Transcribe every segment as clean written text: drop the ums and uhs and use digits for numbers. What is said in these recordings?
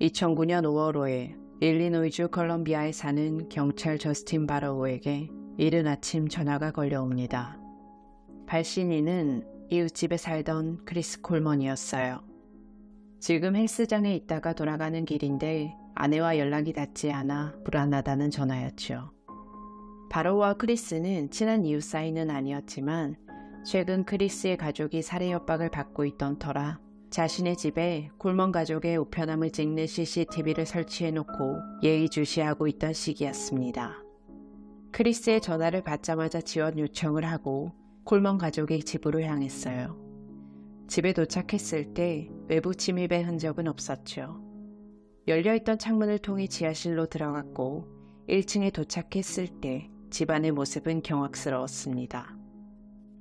2009년 5월 5일 일리노이주 컬럼비아에 사는 경찰 저스틴 바로우에게 이른 아침 전화가 걸려옵니다. 발신인은 이웃집에 살던 크리스 콜먼이었어요. 지금 헬스장에 있다가 돌아가는 길인데 아내와 연락이 닿지 않아 불안하다는 전화였죠. 바로우와 크리스는 친한 이웃 사이는 아니었지만 최근 크리스의 가족이 살해 협박을 받고 있던 터라 자신의 집에 콜먼 가족의 우편함을 찍는 CCTV를 설치해놓고 예의주시하고 있던 시기였습니다. 크리스의 전화를 받자마자 지원 요청을 하고 콜먼 가족의 집으로 향했어요. 집에 도착했을 때 외부 침입의 흔적은 없었죠. 열려있던 창문을 통해 지하실로 들어갔고 1층에 도착했을 때 집안의 모습은 경악스러웠습니다.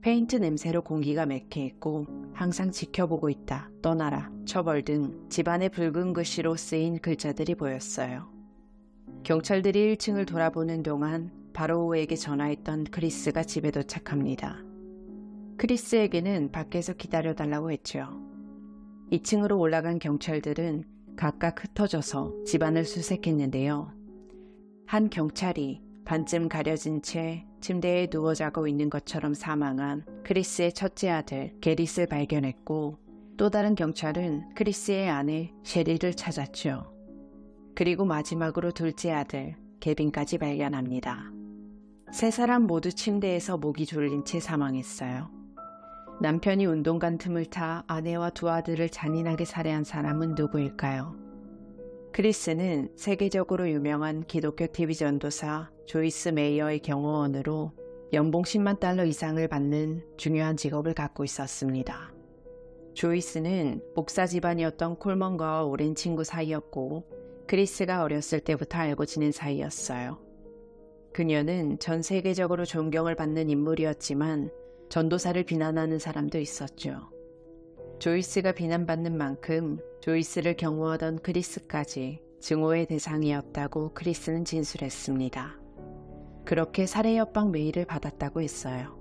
페인트 냄새로 공기가 매캐했고 항상 지켜보고 있다, 떠나라, 처벌 등 집안의 붉은 글씨로 쓰인 글자들이 보였어요. 경찰들이 1층을 돌아보는 동안 바로우에게 전화했던 크리스가 집에 도착합니다. 크리스에게는 밖에서 기다려달라고 했죠. 2층으로 올라간 경찰들은 각각 흩어져서 집안을 수색했는데요. 한 경찰이 반쯤 가려진 채 침대에 누워 자고 있는 것처럼 사망한 크리스의 첫째 아들 게릿을 발견했고 또 다른 경찰은 크리스의 아내 셰리를 찾았죠. 그리고 마지막으로 둘째 아들 게빈까지 발견합니다. 세 사람 모두 침대에서 목이 졸린 채 사망했어요. 남편이 운동간 틈을 타 아내와 두 아들을 잔인하게 살해한 사람은 누구일까요? 크리스는 세계적으로 유명한 기독교 TV 전도사 조이스 메이어의 경호원으로 연봉 10만 달러 이상을 받는 중요한 직업을 갖고 있었습니다. 조이스는 목사 집안이었던 콜먼과 오랜 친구 사이였고 크리스가 어렸을 때부터 알고 지낸 사이였어요. 그녀는 전 세계적으로 존경을 받는 인물이었지만 전도사를 비난하는 사람도 있었죠. 조이스가 비난받는 만큼 조이스를 경호하던 크리스까지 증오의 대상이었다고 크리스는 진술했습니다. 그렇게 살해 협박 메일을 받았다고 했어요.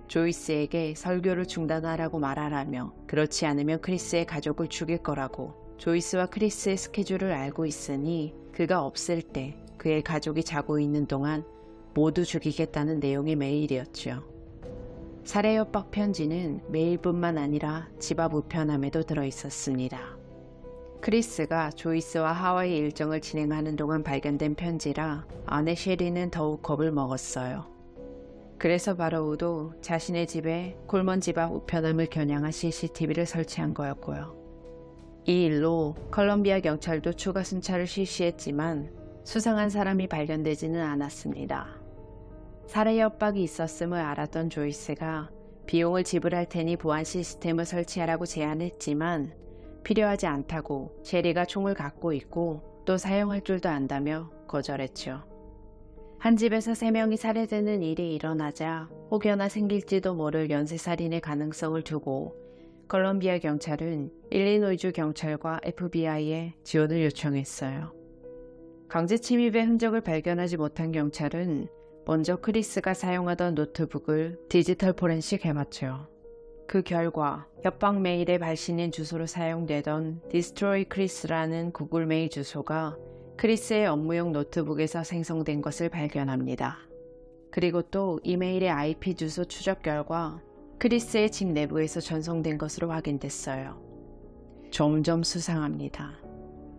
조이스에게 설교를 중단하라고 말하라며 그렇지 않으면 크리스의 가족을 죽일 거라고 조이스와 크리스의 스케줄을 알고 있으니 그가 없을 때 그의 가족이 자고 있는 동안 모두 죽이겠다는 내용의 메일이었죠. 살해 협박 편지는 메일뿐만 아니라 집 앞 우편함에도 들어있었습니다. 크리스가 조이스와 하와이 일정을 진행하는 동안 발견된 편지라 아내 셰리는 더욱 겁을 먹었어요. 그래서 바로우도 자신의 집에 콜먼 집 앞 우편함을 겨냥한 CCTV를 설치한 거였고요. 이 일로 컬럼비아 경찰도 추가 순찰을 실시했지만 수상한 사람이 발견되지는 않았습니다. 살해 협박이 있었음을 알았던 조이스가 비용을 지불할 테니 보안 시스템을 설치하라고 제안했지만 필요하지 않다고 셰리가 총을 갖고 있고 또 사용할 줄도 안다며 거절했죠. 한 집에서 3명이 살해되는 일이 일어나자 혹여나 생길지도 모를 연쇄살인의 가능성을 두고 컬럼비아 경찰은 일리노이주 경찰과 FBI에 지원을 요청했어요. 강제 침입의 흔적을 발견하지 못한 경찰은 먼저 크리스가 사용하던 노트북을 디지털 포렌식 해봤죠. 그 결과 협박 메일의 발신인 주소로 사용되던 Destroy Chris라는 구글 메일 주소가 크리스의 업무용 노트북에서 생성된 것을 발견합니다. 그리고 또 이메일의 IP 주소 추적 결과 크리스의 집 내부에서 전송된 것으로 확인됐어요. 점점 수상합니다.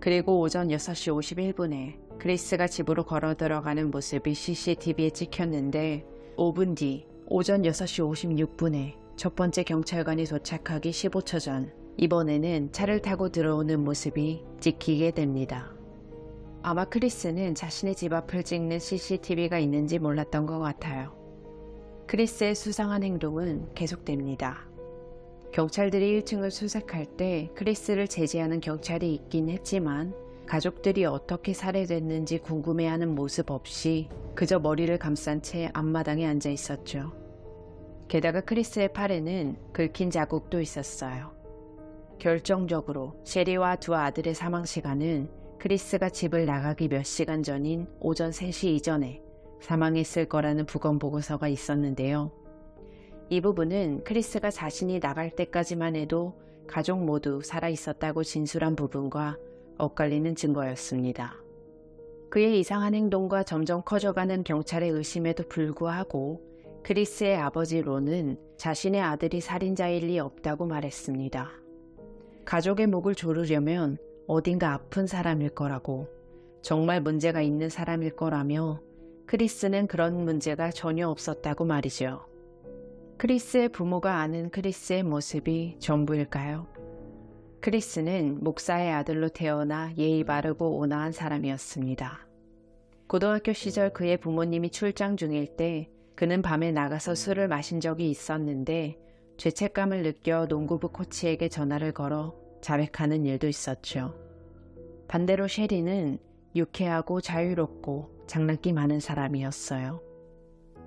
그리고 오전 6시 51분에 크리스가 집으로 걸어 들어가는 모습이 CCTV에 찍혔는데 5분 뒤 오전 6시 56분에 첫 번째 경찰관이 도착하기 15초 전 이번에는 차를 타고 들어오는 모습이 찍히게 됩니다. 아마 크리스는 자신의 집 앞을 찍는 CCTV가 있는지 몰랐던 것 같아요. 크리스의 수상한 행동은 계속됩니다. 경찰들이 1층을 수색할 때 크리스를 제지하는 경찰이 있긴 했지만 가족들이 어떻게 살해됐는지 궁금해하는 모습 없이 그저 머리를 감싼 채 앞마당에 앉아 있었죠. 게다가 크리스의 팔에는 긁힌 자국도 있었어요. 결정적으로 셰리와 두 아들의 사망 시간은 크리스가 집을 나가기 몇 시간 전인 오전 3시 이전에 사망했을 거라는 부검보고서가 있었는데요. 이 부분은 크리스가 자신이 나갈 때까지만 해도 가족 모두 살아있었다고 진술한 부분과 엇갈리는 증거였습니다. 그의 이상한 행동과 점점 커져가는 경찰의 의심에도 불구하고 크리스의 아버지 론은 자신의 아들이 살인자일 리 없다고 말했습니다. 가족의 목을 조르려면 어딘가 아픈 사람일 거라고, 정말 문제가 있는 사람일 거라며 크리스는 그런 문제가 전혀 없었다고 말이죠. 크리스의 부모가 아는 크리스의 모습이 전부일까요? 크리스는 목사의 아들로 태어나 예의 바르고 온화한 사람이었습니다. 고등학교 시절 그의 부모님이 출장 중일 때 그는 밤에 나가서 술을 마신 적이 있었는데 죄책감을 느껴 농구부 코치에게 전화를 걸어 자백하는 일도 있었죠. 반대로 셰리는 유쾌하고 자유롭고 장난기 많은 사람이었어요.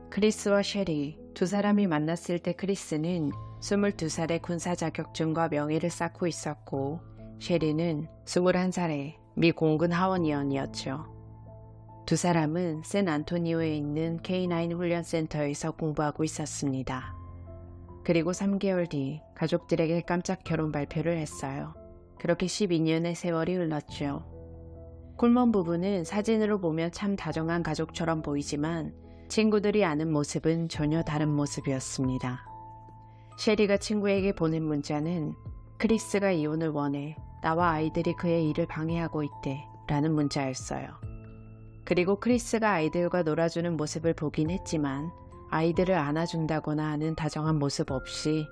크리스와 셰리 두 사람이 만났을 때 크리스는 22살의 군사 자격증과 명예를 쌓고 있었고 셰리는 21살의 미 공군 하원의원이었죠. 두 사람은 샌안토니오에 있는 K9 훈련센터에서 공부하고 있었습니다. 그리고 3개월 뒤 가족들에게 깜짝 결혼 발표를 했어요. 그렇게 12년의 세월이 흘렀죠. 콜먼 부부는 사진으로 보면 참 다정한 가족처럼 보이지만 친구들이 아는 모습은 전혀 다른 모습이었습니다. 셰리가 친구에게 보낸 문자는 크리스가 이혼을 원해 나와 아이들이 그의 일을 방해하고 있대 라는 문자였어요. 그리고 크리스가 아이들과 놀아주는 모습을 보긴 했지만 아이들을 안아준다거나 하는 다정한 모습 없이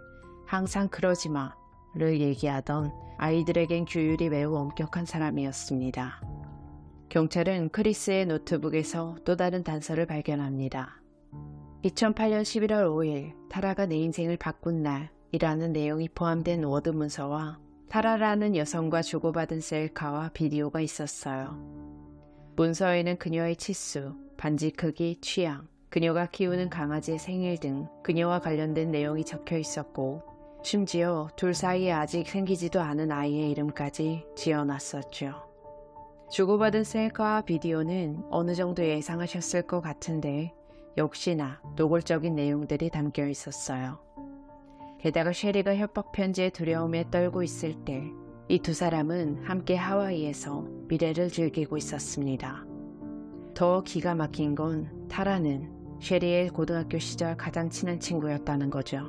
항상 그러지 마를 얘기하던 아이들에겐 규율이 매우 엄격한 사람이었습니다. 경찰은 크리스의 노트북에서 또 다른 단서를 발견합니다. 2008년 11월 5일 타라가 내 인생을 바꾼 날이라는 내용이 포함된 워드 문서와 타라라는 여성과 주고받은 셀카와 비디오가 있었어요. 문서에는 그녀의 치수, 반지 크기, 취향, 그녀가 키우는 강아지의 생일 등 그녀와 관련된 내용이 적혀 있었고 심지어 둘 사이에 아직 생기지도 않은 아이의 이름까지 지어놨었죠. 주고받은 셀카와 비디오는 어느 정도 예상하셨을 것 같은데 역시나 노골적인 내용들이 담겨 있었어요. 게다가 셰리가 협박 편지의 두려움에 떨고 있을 때 이 두 사람은 함께 하와이에서 미래를 즐기고 있었습니다. 더 기가 막힌 건 타라는 셰리의 고등학교 시절 가장 친한 친구였다는 거죠.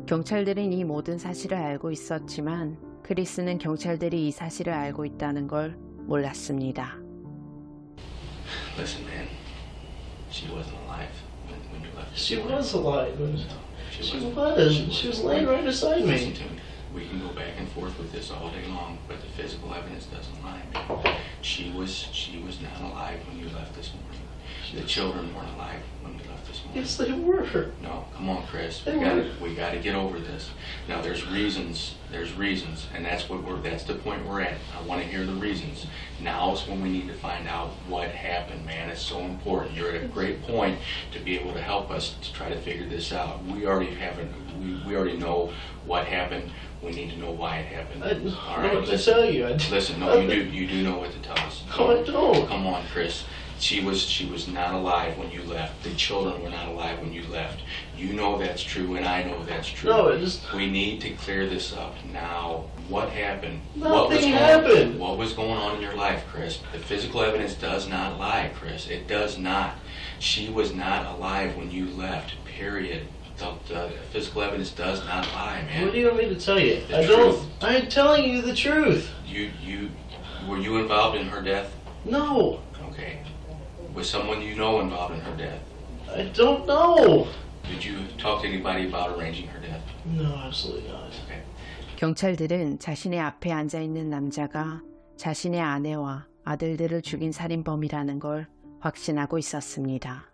경찰들은 이 모든 사실을 알고 있었지만 크리스는 경찰들이 이 사실을 알고 있다는 걸 몰랐습니다. Listen, man. She wasn't alive when you left. She was alive. She was laying right beside Listen me. to me. We can go back and forth with this all day long, but the physical evidence doesn't lie, man. She was not alive when you left this morning. The children weren't alive when we left this morning. Yes, they were. No, come on, Chris. They We gotta get over this. Now there's reasons, and that's the point we're at. I want to hear the reasons. Now's when we need to find out what happened, man. It's so important. You're at a great point to be able to help us to try to figure this out. We already know what happened. We need to know why it happened. I know All right, what to tell you. Listen, no, you do know what to tell us. No, I don't. Come on, Chris. She was not alive when you left. The children were not alive when you left. You know that's true, and I know that's true. No, it just... We need to clear this up now. What happened? Nothing happened. What was going on in your life, Chris? The physical evidence does not lie, Chris. It does not. She was not alive when you left, period. The physical evidence does not lie, man. What do you want me to tell you? The I don't. truth. I'm telling you the truth. Were you involved in her death? No, Okay. Was someone you know involved in her death? I don't know. Did you talk to anybody about arranging her death? No, absolutely not. Okay. 경찰들은 자신의 앞에 앉아있는 남자가 자신의 아내와 아들들을 죽인 살인범이라는 걸 확신하고 있었습니다.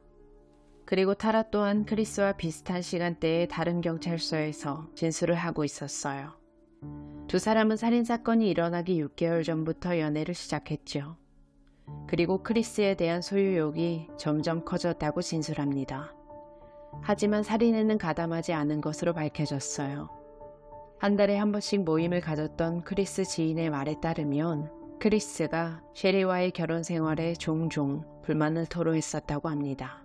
그리고 타라 또한 크리스와 비슷한 시간대에 다른 경찰서에서 진술을 하고 있었어요. 두 사람은 살인사건이 일어나기 6개월 전부터 연애를 시작했죠. 그리고 크리스에 대한 소유욕이 점점 커졌다고 진술합니다. 하지만 살인에는 가담하지 않은 것으로 밝혀졌어요. 한 달에 한 번씩 모임을 가졌던 크리스 지인의 말에 따르면 크리스가 셰리와의 결혼 생활에 종종 불만을 토로했었다고 합니다.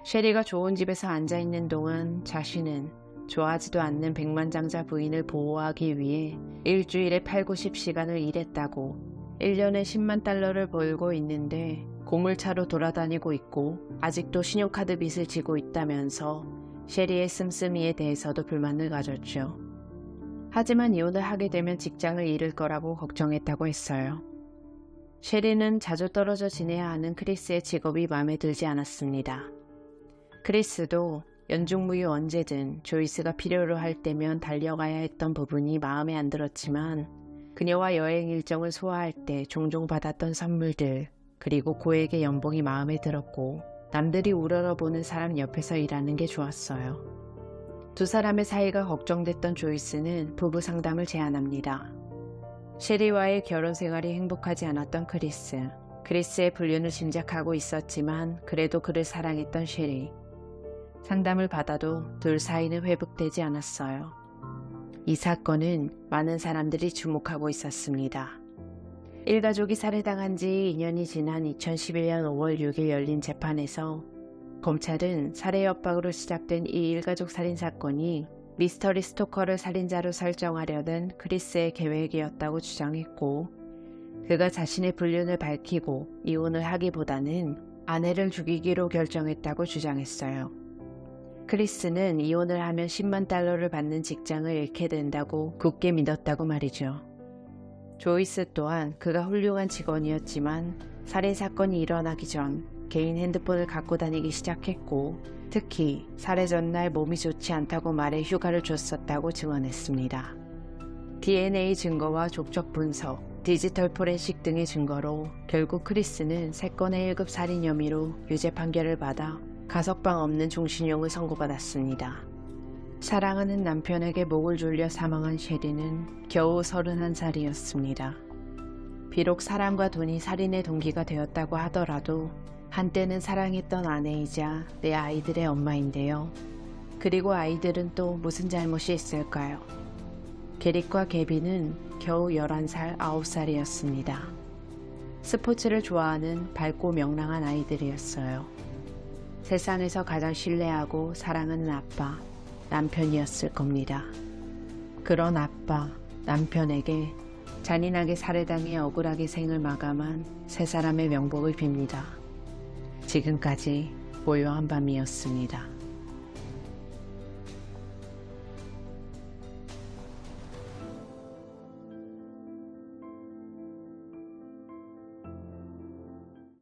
셰리가 좋은 집에서 앉아있는 동안 자신은 좋아하지도 않는 백만장자 부인을 보호하기 위해 일주일에 8, 90시간을 일했다고 1년에 10만 달러를 벌고 있는데 고물차로 돌아다니고 있고 아직도 신용카드 빚을 지고 있다면서 셰리의 씀씀이에 대해서도 불만을 가졌죠. 하지만 이혼을 하게 되면 직장을 잃을 거라고 걱정했다고 했어요. 셰리는 자주 떨어져 지내야 하는 크리스의 직업이 마음에 들지 않았습니다. 크리스도 연중무휴 언제든 조이스가 필요로 할 때면 달려가야 했던 부분이 마음에 안 들었지만 그녀와 여행 일정을 소화할 때 종종 받았던 선물들 그리고 고액의 연봉이 마음에 들었고 남들이 우러러보는 사람 옆에서 일하는 게 좋았어요. 두 사람의 사이가 걱정됐던 조이스는 부부 상담을 제안합니다. 셰리와의 결혼 생활이 행복하지 않았던 크리스의 불륜을 짐작하고 있었지만 그래도 그를 사랑했던 셰리. 상담을 받아도 둘 사이는 회복되지 않았어요. 이 사건은 많은 사람들이 주목하고 있었습니다. 일가족이 살해당한 지 2년이 지난 2011년 5월 6일 열린 재판에서 검찰은 살해 협박으로 시작된 이 일가족 살인사건이 미스터리 스토커를 살인자로 설정하려는 크리스의 계획이었다고 주장했고 그가 자신의 불륜을 밝히고 이혼을 하기보다는 아내를 죽이기로 결정했다고 주장했어요. 크리스는 이혼을 하면 10만 달러를 받는 직장을 잃게 된다고 굳게 믿었다고 말이죠. 조이스 또한 그가 훌륭한 직원이었지만 살인사건이 일어나기 전 개인 핸드폰을 갖고 다니기 시작했고 특히 살해 전날 몸이 좋지 않다고 말해 휴가를 줬었다고 증언했습니다. DNA 증거와 족적 분석, 디지털 포렌식 등의 증거로 결국 크리스는 3건의 1급 살인 혐의로 유죄 판결을 받아 가석방 없는 종신형을 선고받았습니다. 사랑하는 남편에게 목을 졸려 사망한 셰리는 겨우 31살이었습니다. 비록 사람과 돈이 살인의 동기가 되었다고 하더라도 한때는 사랑했던 아내이자 내 아이들의 엄마인데요. 그리고 아이들은 또 무슨 잘못이 있을까요? 게릭과 게비는 겨우 11살, 9살이었습니다. 스포츠를 좋아하는 밝고 명랑한 아이들이었어요. 세상에서 가장 신뢰하고 사랑하는 아빠, 남편이었을 겁니다. 그런 아빠, 남편에게 잔인하게 살해당해 억울하게 생을 마감한 세 사람의 명복을 빕니다. 지금까지 고요한 밤이었습니다.